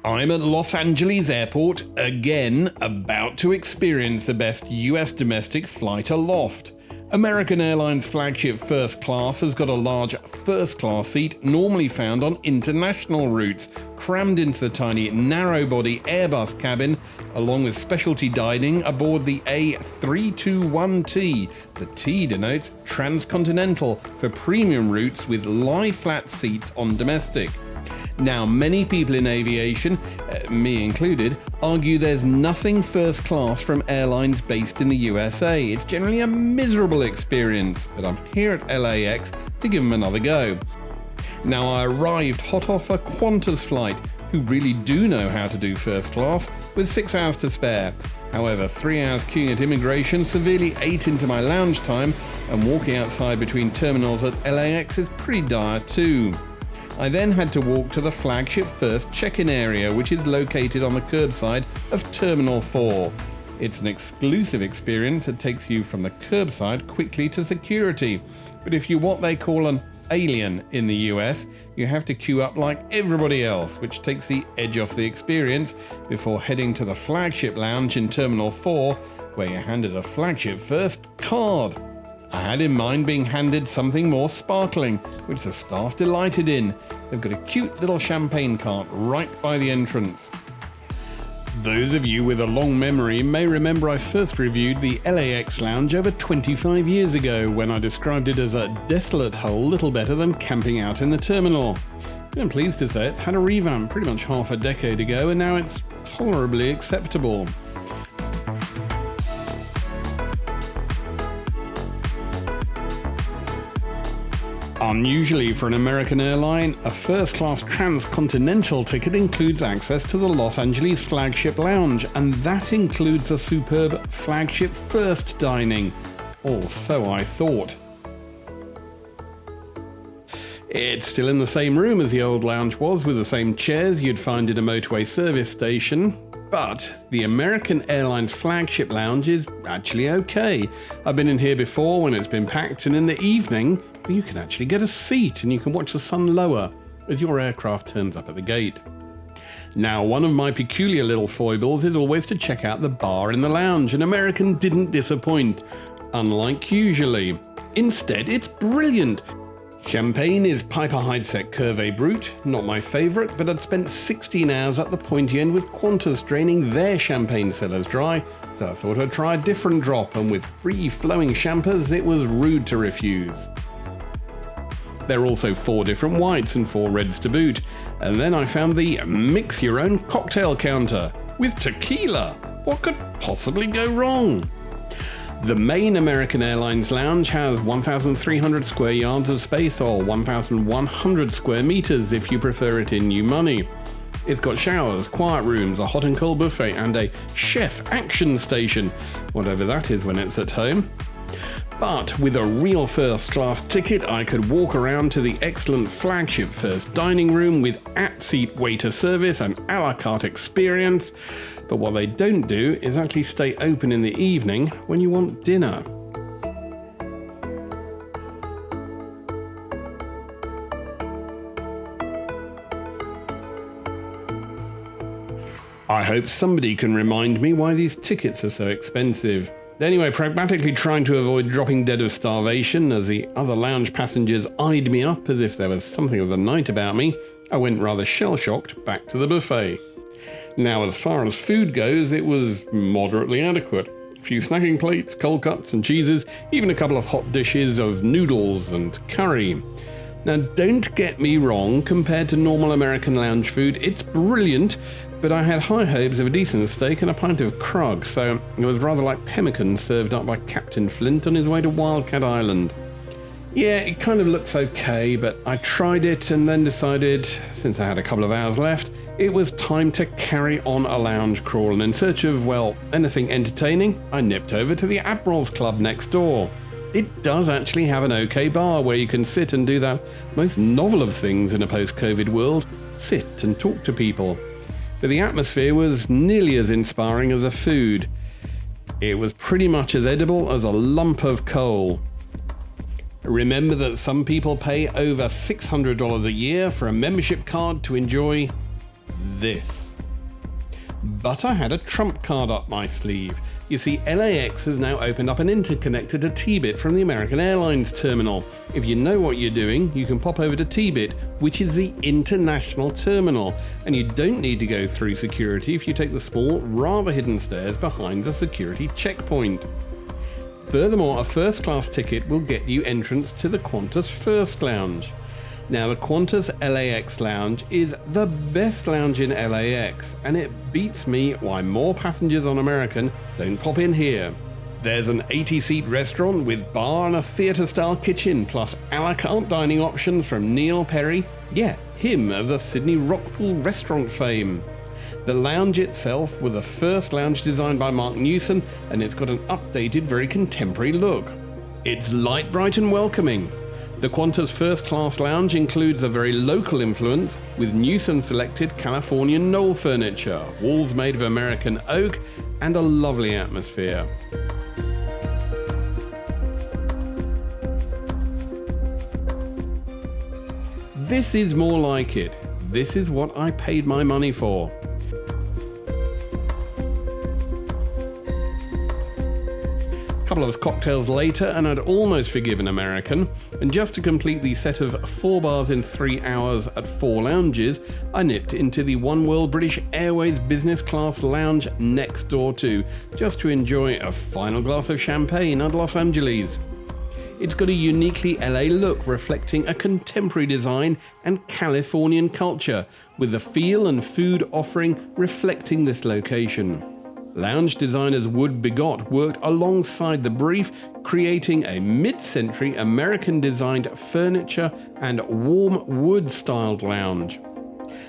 I'm at Los Angeles Airport again, about to experience the best US domestic flight aloft. American Airlines Flagship First Class has got a large first class seat normally found on international routes, crammed into the tiny narrow-body Airbus cabin, along with specialty dining aboard the A321T. The T denotes Transcontinental for premium routes with lie-flat seats on domestic. Now, many people in aviation, me included, argue there's nothing first class from airlines based in the USA. It's generally a miserable experience, but I'm here at LAX to give them another go. Now, I arrived hot off a Qantas flight, who really do know how to do first class, with 6 hours to spare. However, 3 hours queuing at immigration severely ate into my lounge time, and walking outside between terminals at LAX is pretty dire too. I then had to walk to the flagship first check-in area, which is located on the Kerbside of Terminal 4. It's an exclusive experience that takes you from the Kerbside quickly to security. But if you're what they call an alien in the US, you have to queue up like everybody else, which takes the edge off the experience before heading to the flagship lounge in Terminal 4, where you're handed a flagship first card. I had in mind being handed something more sparkling, which the staff delighted in. They've got a cute little champagne cart right by the entrance. Those of you with a long memory may remember I first reviewed the LAX Lounge over 25 years ago, when I described it as a desolate hole little better than camping out in the terminal. I'm pleased to say it's had a revamp pretty much half a decade ago, and now it's tolerably acceptable. Unusually for an American airline, a first-class Transcontinental ticket includes access to the Los Angeles Flagship Lounge, and that includes a superb flagship first dining. Or so I thought. It's still in the same room as the old lounge was, with the same chairs you'd find in a motorway service station. But the American Airlines Flagship Lounge is actually okay. I've been in here before when it's been packed, and in the evening you can actually get a seat and you can watch the sun lower as your aircraft turns up at the gate. Now, one of my peculiar little foibles is always to check out the bar in the lounge, and American didn't disappoint, unlike usually. Instead, it's brilliant. Champagne is Piper Heidsieck Cuvée Brut, not my favourite, but I'd spent 16 hours at the pointy end with Qantas draining their champagne cellars dry, so I thought I'd try a different drop, and with free-flowing champers, it was rude to refuse. There are also 4 different whites and 4 reds to boot, and then I found the mix-your-own cocktail counter with tequila. What could possibly go wrong? The main American Airlines lounge has 1,300 square yards of space, or 1,100 square meters if you prefer it in new money. It's got showers, quiet rooms, a hot and cold buffet, and a chef action station, whatever that is when it's at home. But with a real first-class ticket, I could walk around to the excellent flagship first dining room with at-seat waiter service and a la carte experience. But what they don't do is actually stay open in the evening when you want dinner. I hope somebody can remind me why these tickets are so expensive. Anyway, pragmatically trying to avoid dropping dead of starvation as the other lounge passengers eyed me up as if there was something of the night about me, I went rather shell-shocked back to the buffet. Now, as far as food goes, it was moderately adequate. A few snacking plates, cold cuts and cheeses, even a couple of hot dishes of noodles and curry. Now, don't get me wrong, compared to normal American lounge food, it's brilliant, but I had high hopes of a decent steak and a pint of Krug, so it was rather like pemmican served up by Captain Flint on his way to Wildcat Island. Yeah, it kind of looks okay, but I tried it and then decided, since I had a couple of hours left, it was time to carry on a lounge crawl, and in search of, well, anything entertaining, I nipped over to the Admirals Club next door. It does actually have an okay bar where you can sit and do that most novel of things in a post-COVID world, sit and talk to people. But the atmosphere was nearly as inspiring as the food. It was pretty much as edible as a lump of coal. Remember that some people pay over $600 a year for a membership card to enjoy this. But I had a trump card up my sleeve. You see, LAX has now opened up an interconnector to T-bit from the American Airlines terminal. If you know what you're doing, you can pop over to T-bit, which is the international terminal, and you don't need to go through security if you take the small, rather hidden stairs behind the security checkpoint. Furthermore, a first-class ticket will get you entrance to the Qantas First Lounge. Now, the Qantas LAX Lounge is the best lounge in LAX, and it beats me why more passengers on American don't pop in here. There's an 80-seat restaurant with bar and a theatre-style kitchen, plus a la carte dining options from Neil Perry, him of the Sydney Rockpool restaurant fame. The lounge itself was the first lounge designed by Mark Newson, and it's got an updated, very contemporary look. It's light, bright and welcoming. The Qantas First Class Lounge includes a very local influence with Newson-selected Californian knoll furniture, walls made of American oak, and a lovely atmosphere. This is more like it. This is what I paid my money for. A couple of cocktails later and I'd almost forgiven American, and just to complete the set of 4 bars in 3 hours at 4 lounges, I nipped into the One World British Airways business class lounge next door too, just to enjoy a final glass of champagne at Los Angeles. It's got a uniquely LA look reflecting a contemporary design and Californian culture, with the feel and food offering reflecting this location. Lounge designers Wood Begot worked alongside the brief, creating a mid-century American-designed furniture and warm wood-styled lounge.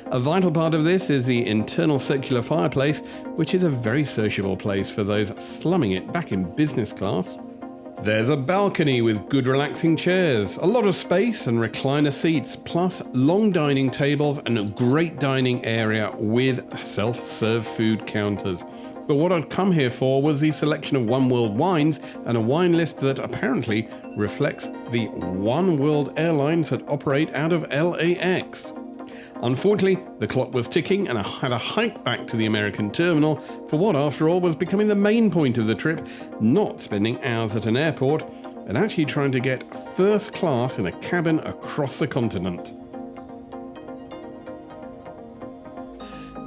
A vital part of this is the internal circular fireplace, which is a very sociable place for those slumming it back in business class. There's a balcony with good relaxing chairs, a lot of space and recliner seats, plus long dining tables and a great dining area with self-serve food counters. But what I'd come here for was the selection of One World wines and a wine list that apparently reflects the One World airlines that operate out of LAX. Unfortunately, the clock was ticking and I had a hike back to the American terminal for what, after all, was becoming the main point of the trip, not spending hours at an airport and actually trying to get first class in a cabin across the continent.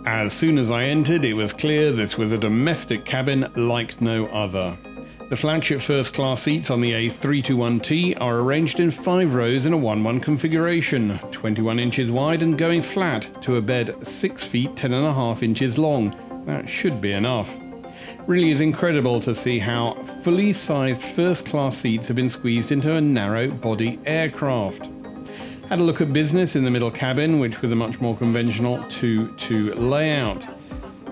As soon as I entered, it was clear this was a domestic cabin like no other. The flagship first class seats on the A321T are arranged in 5 rows in a 1-1 configuration, 21 inches wide and going flat to a bed 6 feet 10.5 inches long. That should be enough. Really is incredible to see how fully sized first class seats have been squeezed into a narrow body aircraft. Had a look at business in the middle cabin, which was a much more conventional 2-2 layout.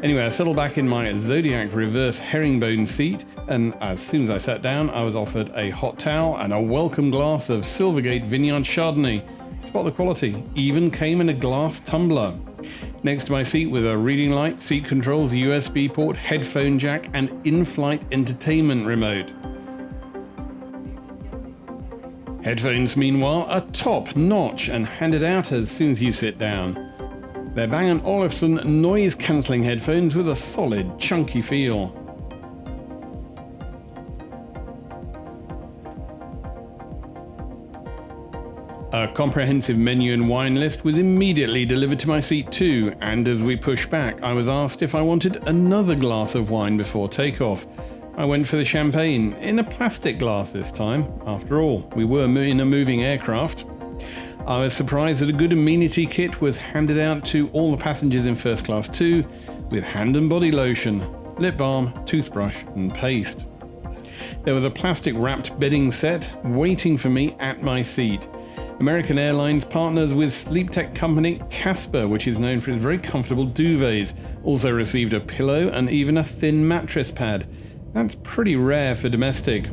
Anyway, I settled back in my Zodiac reverse herringbone seat, and as soon as I sat down, I was offered a hot towel and a welcome glass of Silvergate Vineyard Chardonnay. Spot the quality, even came in a glass tumbler. Next to my seat was a reading light, seat controls, USB port, headphone jack, and in-flight entertainment remote. Headphones, meanwhile, are top-notch and handed out as soon as you sit down. They're Bang & Olufsen noise-cancelling headphones with a solid, chunky feel. A comprehensive menu and wine list was immediately delivered to my seat too, and as we pushed back, I was asked if I wanted another glass of wine before takeoff. I went for the champagne, in a plastic glass this time. After all, we were in a moving aircraft. I was surprised that a good amenity kit was handed out to all the passengers in first class too, with hand and body lotion, lip balm, toothbrush and paste. There was a plastic wrapped bedding set waiting for me at my seat. American Airlines partners with sleep tech company Casper, which is known for its very comfortable duvets. Also received a pillow and even a thin mattress pad. That's pretty rare for domestic.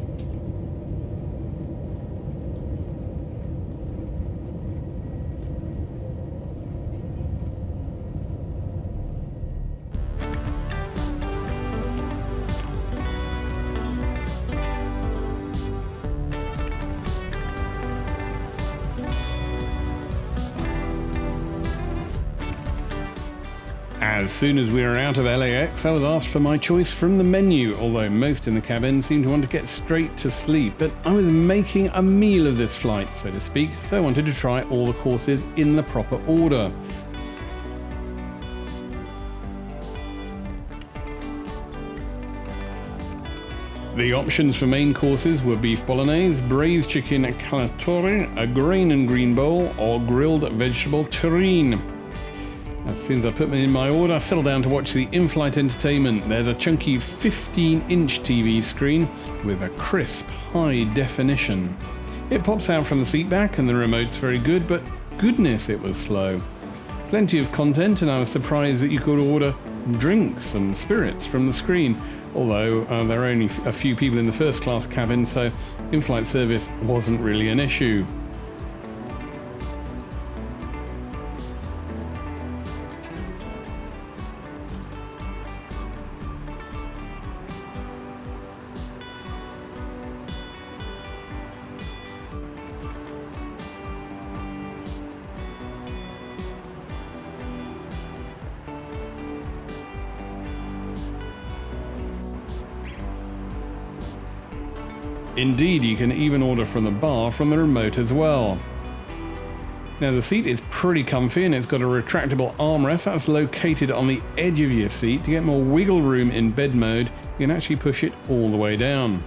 As soon as we were out of LAX, I was asked for my choice from the menu, although most in the cabin seemed to want to get straight to sleep. But I was making a meal of this flight, so to speak, so I wanted to try all the courses in the proper order. The options for main courses were beef bolognese, braised chicken calatori, a grain and green bowl, or grilled vegetable terrine. As soon as I put them in my order, I settled down to watch the in-flight entertainment. There's a chunky 15-inch TV screen with a crisp, high definition. It pops out from the seat back and the remote's very good, but goodness, it was slow. Plenty of content, and I was surprised that you could order drinks and spirits from the screen, although there are only a few people in the first class cabin, so in-flight service wasn't really an issue. Indeed, you can even order from the bar from the remote as well. Now the seat is pretty comfy and it's got a retractable armrest that's located on the edge of your seat. To get more wiggle room in bed mode, you can actually push it all the way down.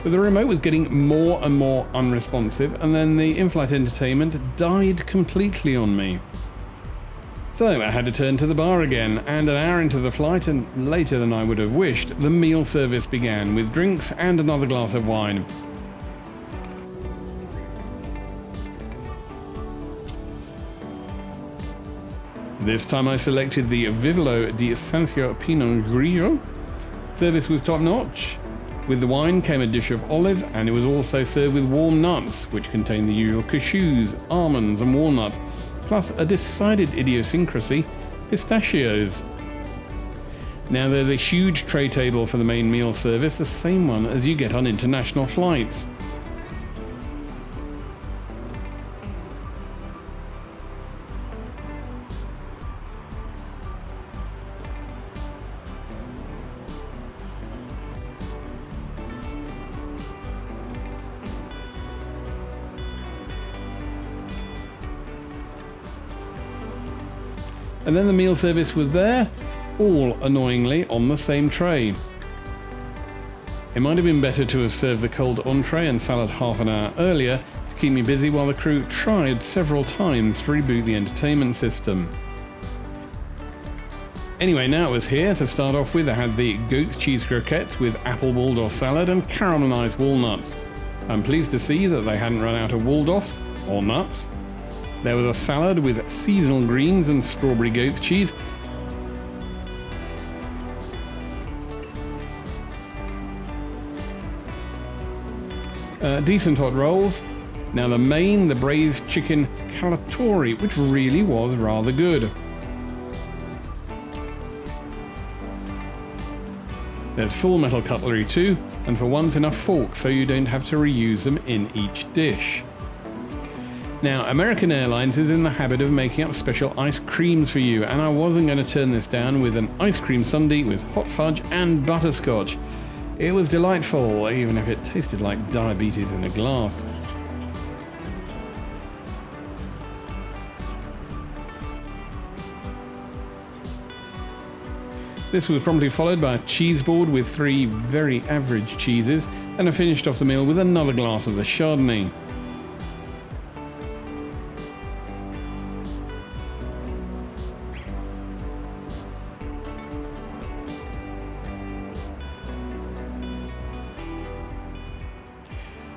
But the remote was getting more and more unresponsive, and then the in-flight entertainment died completely on me. So I had to turn to the bar again, and an hour into the flight, and later than I would have wished, the meal service began with drinks and another glass of wine. This time I selected the Vivolo di Sancio Pinot Grigio. Service was top-notch. With the wine came a dish of olives, and it was also served with warm nuts, which contained the usual cashews, almonds and walnuts, plus a decided idiosyncrasy, pistachios. Now there's a huge tray table for the main meal service, the same one as you get on international flights. And then the meal service was there, all annoyingly on the same tray. It might have been better to have served the cold entree and salad half an hour earlier to keep me busy while the crew tried several times to reboot the entertainment system. Anyway, now it was here. To start off with, I had the goat's cheese croquettes with apple Waldorf salad and caramelized walnuts. I'm pleased to see that they hadn't run out of Waldorfs or nuts. There was a salad with seasonal greens and strawberry goat's cheese. Decent hot rolls. Now the braised chicken calatori, which really was rather good. There's full metal cutlery too, and for once enough forks so you don't have to reuse them in each dish. Now, American Airlines is in the habit of making up special ice creams for you, and I wasn't going to turn this down with an ice cream sundae with hot fudge and butterscotch. It was delightful, even if it tasted like diabetes in a glass. This was promptly followed by a cheese board with 3 very average cheeses, and I finished off the meal with another glass of the Chardonnay.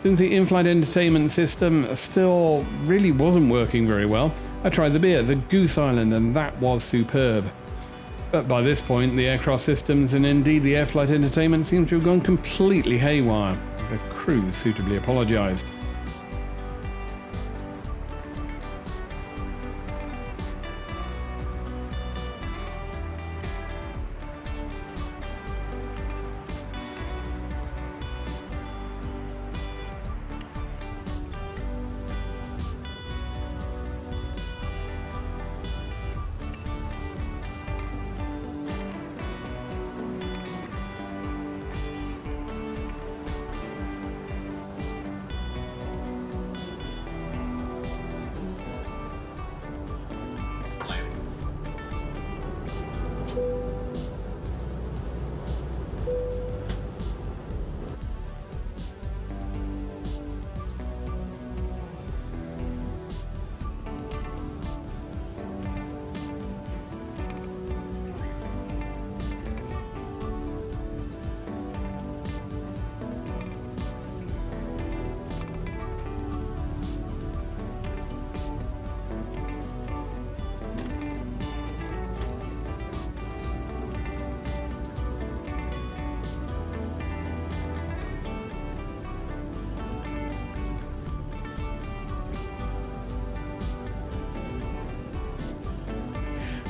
Since the in-flight entertainment system still really wasn't working very well, I tried the beer, the Goose Island, and that was superb. But by this point, the aircraft systems and indeed the air flight entertainment seems to have gone completely haywire. The crew suitably apologised.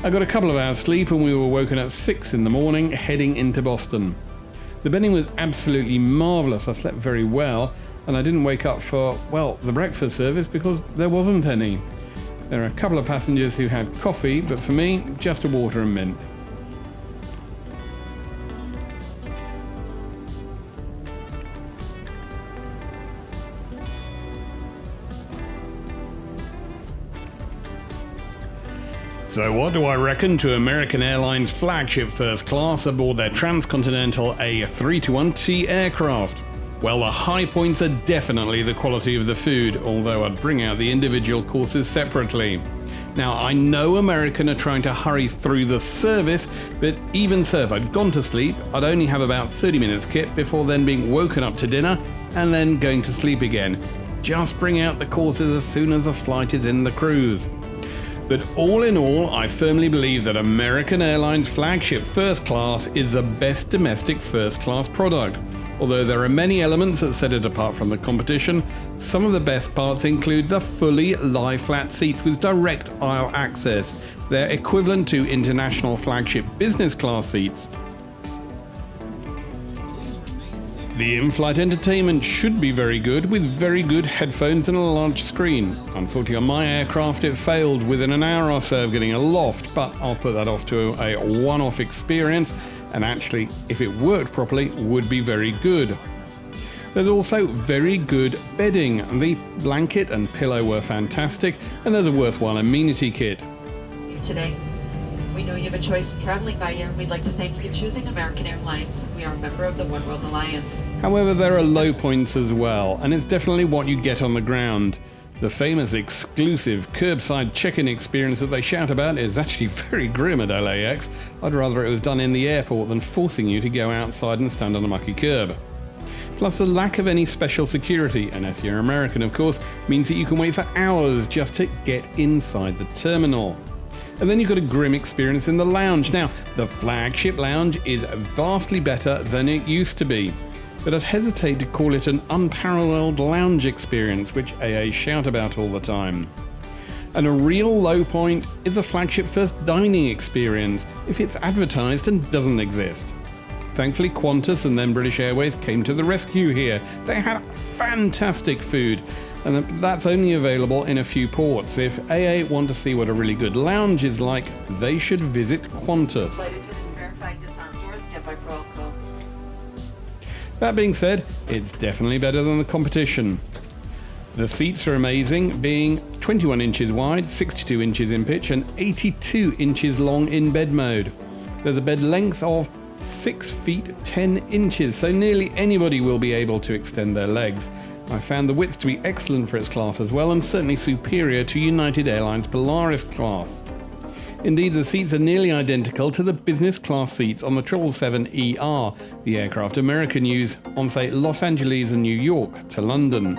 I got a couple of hours sleep and we were woken at 6 in the morning heading into Boston. The bedding was absolutely marvellous. I slept very well and I didn't wake up for, well, the breakfast service because there wasn't any. There are a couple of passengers who had coffee, but for me, just a water and mint. So what do I reckon to American Airlines flagship first class aboard their Transcontinental A321T aircraft? Well, the high points are definitely the quality of the food, although I'd bring out the individual courses separately. Now, I know American are trying to hurry through the service, but even so, if I'd gone to sleep, I'd only have about 30 minutes kit before then being woken up to dinner and then going to sleep again. Just bring out the courses as soon as the flight is in the cruise. But all in all, I firmly believe that American Airlines flagship first class is the best domestic first class product. Although there are many elements that set it apart from the competition, some of the best parts include the fully lie-flat seats with direct aisle access. They're equivalent to international flagship business class seats. The in-flight entertainment should be very good, with very good headphones and a large screen. Unfortunately on my aircraft it failed within an hour or so of getting aloft, but I'll put that off to a one-off experience, and actually, if it worked properly, would be very good. There's also very good bedding. The blanket and pillow were fantastic, and there's a worthwhile amenity kit. Today, we know you have a choice of traveling by air. We'd like to thank you for choosing American Airlines. We are a member of the One World Alliance. However, there are low points as well, and it's definitely what you get on the ground. The famous exclusive Kerbside check-in experience that they shout about is actually very grim at LAX. I'd rather it was done in the airport than forcing you to go outside and stand on a mucky curb. Plus, the lack of any special security, unless you're American of course, means that you can wait for hours just to get inside the terminal. And then you've got a grim experience in the lounge. Now, the flagship lounge is vastly better than it used to be, but I'd hesitate to call it an unparalleled lounge experience, which AA shout about all the time. And a real low point is a flagship first dining experience, if it's advertised and doesn't exist. Thankfully, Qantas and then British Airways came to the rescue here. They had fantastic food, and that's only available in a few ports. If AA want to see what a really good lounge is like, they should visit Qantas. That being said, it's definitely better than the competition. The seats are amazing, being 21 inches wide, 62 inches in pitch, and 82 inches long in bed mode. There's a bed length of 6 feet 10 inches, so nearly anybody will be able to extend their legs. I found the width to be excellent for its class as well, and certainly superior to United Airlines Polaris class. Indeed, the seats are nearly identical to the business class seats on the 777ER, the aircraft American use on, say, Los Angeles and New York to London.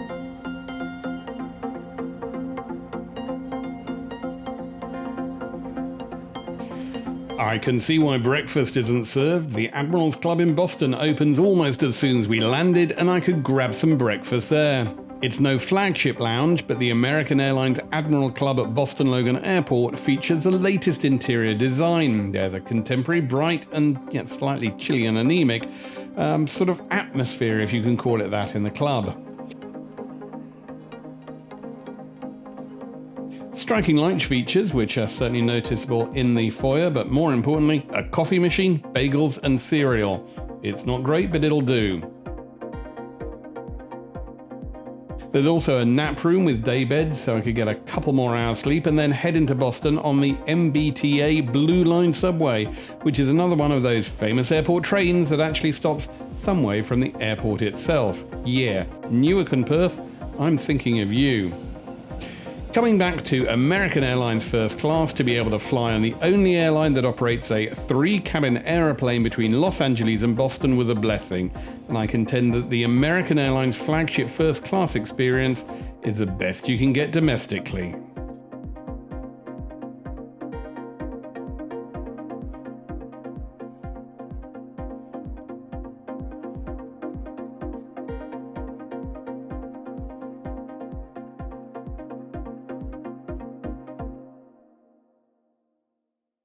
I can see why breakfast isn't served. The Admirals Club in Boston opens almost as soon as we landed, and I could grab some breakfast there. It's no flagship lounge, but the American Airlines Admiral Club at Boston Logan Airport features the latest interior design. There's a contemporary, bright and yet slightly chilly and anemic sort of atmosphere, if you can call it that, in the club. Striking lunch features, which are certainly noticeable in the foyer, but more importantly, a coffee machine, bagels and cereal. It's not great, but it'll do. There's also a nap room with day beds, so I could get a couple more hours sleep and then head into Boston on the MBTA Blue Line subway, which is another one of those famous airport trains that actually stops some way from the airport itself. Yeah, Newark and Perth, I'm thinking of you. Coming back to American Airlines First Class to be able to fly on the only airline that operates a 3-cabin aeroplane between Los Angeles and Boston was a blessing, and I contend that the American Airlines Flagship First Class experience is the best you can get domestically.